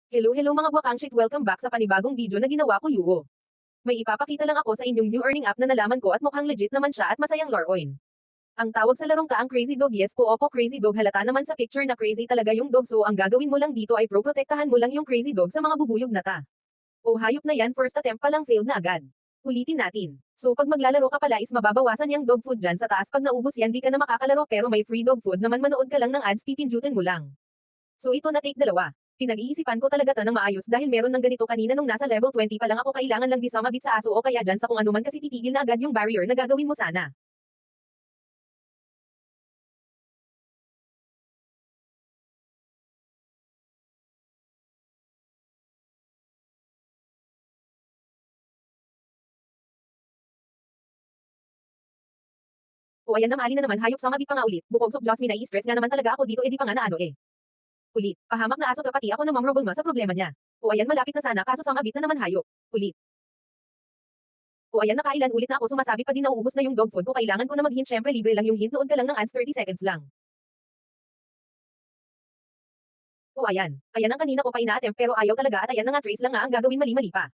Hello mga buwakangshit, welcome back sa panibagong video na ginawa ko Yuo. May ipapakita lang ako sa inyong new earning app na nalaman ko at mukhang legit naman siya at masayang lore-oin. Ang tawag sa larong ka ang Crazy Dog, yes po, opo, Crazy Dog, halata naman sa picture na crazy talaga yung dog, so ang gagawin mo lang dito ay protektahan mo lang yung Crazy Dog sa mga bubuyog na ta. O hayop na yan, first attempt pa lang failed na agad. Ulitin natin. So pag maglalaro ka pala is mababawasan yung dog food dyan sa taas, pag naubos yan di ka na makakalaro, pero may free dog food naman, manood ka lang ng ads, pipindutin mo lang. So ito na take 2. Pinag-iisipan ko talaga ng maayos dahil meron ng ganito kanina nung nasa level 20 pa lang ako, kailangan lang di sumabit sa aso o kaya dyan sa kung anuman kasi titigil na agad yung barrier na gagawin mo sana. O ayan na, mali na naman, hayop, sumabit pa nga ulit. Bukog sok Diyos, mi nai-stress nga naman talaga ako dito, edi pa nga na ano eh. Ulit, pahamak na aso, pati ako na mamrobol sa problema niya. O ayan, malapit na sana, kaso sumabit na naman hayop. Ulit. O ayan, nakailan ulit na ako, sumasabit pa din, nauubos na yung dog food ko, kailangan ko na mag-hint, syempre libre lang yung hint, nood ka lang ng ads, 30 seconds lang. O ayan, ayan ang kanina ko pa ina-attempt pero ayaw talaga at ayan na nga, trace lang nga ang gagawin, mali-mali pa.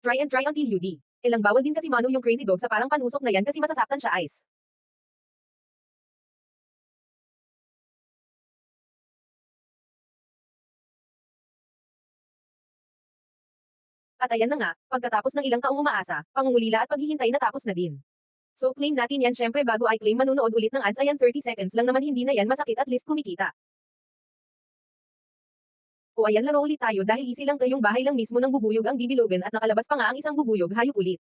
Try and try until you di. Ilang bawal din kasi mano yung Crazy Dog sa parang panusok na yan kasi masasaktan siya, eyes. At ayan na nga, pagkatapos ng ilang taong umaasa, pangungulila at paghihintay natapos na din. So claim natin yan, syempre bago I claim manunood ulit ng ads, ayan 30 seconds lang naman, hindi na yan masakit, at least kumikita. O ayan, laro ulit tayo dahil easy lang to, yung bahay lang mismo ng bubuyog ang bibilugan at nakalabas pa nga ang isang bubuyog, hayop ulit.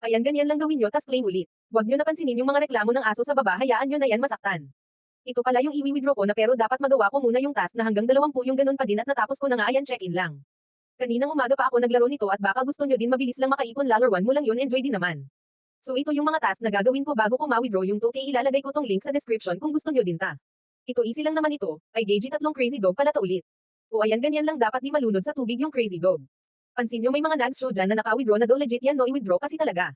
Ayan, ganyan lang gawin nyo, tas claim ulit. Huwag nyo napansinin yung mga reklamo ng aso sa baba, hayaan nyo na yan masaktan. Ito pala yung i-withdraw ko na, pero dapat magawa ko muna yung task na hanggang 20 yung ganun pa din at natapos ko na nga, ayan, check-in lang. Kaninang umaga pa ako naglaro nito at baka gusto nyo din mabilis lang makaipon, lalorwan mo lang yun, enjoy din naman. So ito yung mga task na gagawin ko bago ko ma-withdraw yung 2K, ilalagay ko tong link sa description kung gusto nyo din ta. Ito easy lang naman ito, ay gauge 3 Crazy Dog pala to ulit. O ayan, ganyan lang dapat di malunod sa tubig yung Crazy Dog. Pansin nyo may mga nags show dyan na naka-withdraw na do, legit yan, no, i-withdraw kasi talaga.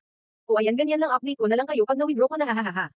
O ayan, ganyan lang, update ko na lang kayo pag na-withdraw ko na, hahaha.